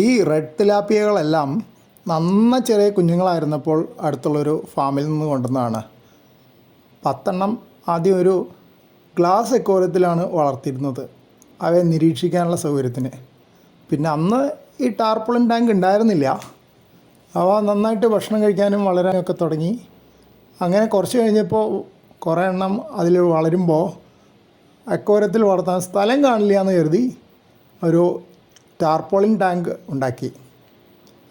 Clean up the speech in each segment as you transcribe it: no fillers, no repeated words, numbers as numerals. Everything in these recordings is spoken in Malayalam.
ഈ റെഡ് തിലാപ്പിയകളെല്ലാം നന്ന ചെറിയ കുഞ്ഞുങ്ങളായിരുന്നപ്പോൾ അടുത്തുള്ളൊരു ഫാമിൽ നിന്ന് കൊണ്ടുവന്നതാണ്. 10 ആദ്യം ഒരു ഗ്ലാസ് അക്വേറിയത്തിലാണ് വളർത്തിയിരുന്നത്, അവയെ നിരീക്ഷിക്കാനുള്ള സൗകര്യത്തിന്. പിന്നെ അന്ന് ഈ ടാർപോളിൻ ടാങ്ക് ഉണ്ടായിരുന്നില്ല. അവ നന്നായിട്ട് ഭക്ഷണം കഴിക്കാനും വളരാനൊക്കെ തുടങ്ങി. അങ്ങനെ കുറച്ച് കഴിഞ്ഞപ്പോൾ കുറേ എണ്ണം അതിൽ വളരുമ്പോൾ അക്വേറിയത്തിൽ വളർത്താൻ സ്ഥലം കാണില്ല എന്ന് കരുതി ഒരു ടാർപോളിൻ ടാങ്ക് ഉണ്ടാക്കി.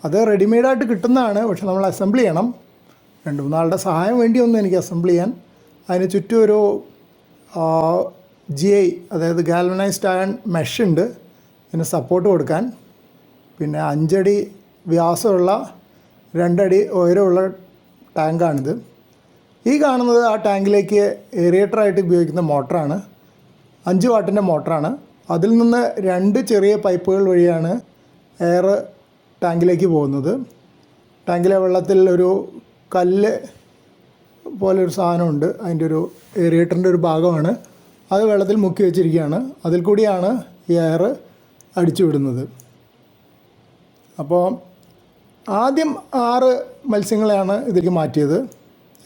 അത് റെഡിമെയ്ഡായിട്ട് കിട്ടുന്നതാണ്, പക്ഷെ നമ്മൾ അസംബിൾ ചെയ്യണം. 2-3 ആളുടെ സഹായം വേണ്ടി വന്നു എനിക്ക് അസംബിൾ ചെയ്യാൻ. അതിന് ചുറ്റും ഒരു GI, അതായത് ഗാൽവനൈസ്ഡ് അയൺ മെഷ് ഉണ്ട് ഇതിന് സപ്പോർട്ട് കൊടുക്കാൻ. പിന്നെ 5 അടി വ്യാസമുള്ള 2 അടി ഉയരമുള്ള ടാങ്കാണിത്. ഈ കാണുന്നത് ആ ടാങ്കിലേക്ക് എയറേറ്ററായിട്ട് ഉപയോഗിക്കുന്ന മോട്ടറാണ്. 5 വാട്ടിൻ്റെ മോട്ടറാണ്. അതിൽ നിന്ന് 2 ചെറിയ പൈപ്പുകൾ വഴിയാണ് എയർ ടാങ്കിലേക്ക് പോകുന്നത്. ടാങ്കിലെ വെള്ളത്തിൽ ഒരു കല്ല് പോലൊരു സാധനമുണ്ട്, അതിൻ്റെ ഒരു എയറേറ്ററിൻ്റെ ഒരു ഭാഗമാണ്. അത് വെള്ളത്തിൽ മുക്കി വെച്ചിരിക്കുകയാണ്. അതിൽ കൂടിയാണ് ഈ എയർ അടിച്ചു വിടുന്നത്. അപ്പോൾ ആദ്യം 6 മത്സ്യങ്ങളെയാണ് ഇതിലേക്ക് മാറ്റിയത്,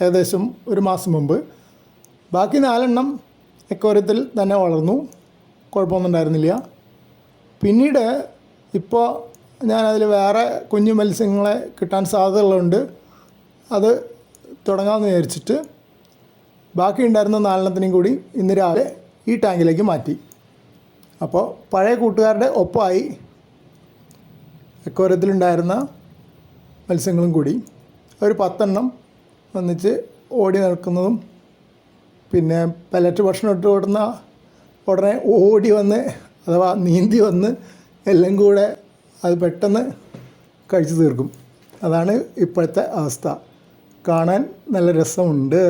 ഏകദേശം 1 മാസം മുമ്പ്. ബാക്കി 4 അക്വേറിയത്തിൽ തന്നെ വളർന്നു, കുഴപ്പമൊന്നും ഉണ്ടായിരുന്നില്ല. പിന്നീട് ഇപ്പോൾ ഞാനതിൽ വേറെ കുഞ്ഞു മത്സ്യങ്ങളെ കിട്ടാൻ സാധ്യതയുള്ളതുകൊണ്ട് അത് തുടങ്ങാമെന്ന് വിചാരിച്ചിട്ട് ബാക്കി ഉണ്ടായിരുന്ന 4 കൂടി ഇന്ന് രാവിലെ ഈ ടാങ്കിലേക്ക് മാറ്റി. അപ്പോൾ പഴയ കൂട്ടുകാരുടെ ഒപ്പമായി അക്വേറിയത്തിലുണ്ടായിരുന്ന മത്സ്യങ്ങളും കൂടി ഒരു 10 ഒന്നിച്ച് ഓടി നടക്കുന്നതും, പിന്നെ പെലറ്റ് ഭക്ഷണം ഇട്ട് കൊടുക്കുന്ന ഉടനെ ഓടി വന്ന് അഥവാ നീന്തി വന്ന് എല്ലാം കൂടെ അത് പെട്ടെന്ന് കഴിച്ചു തീർക്കും. അതാണ് ഇപ്പോഴത്തെ അവസ്ഥ. കാണാൻ നല്ല രസമുണ്ട്.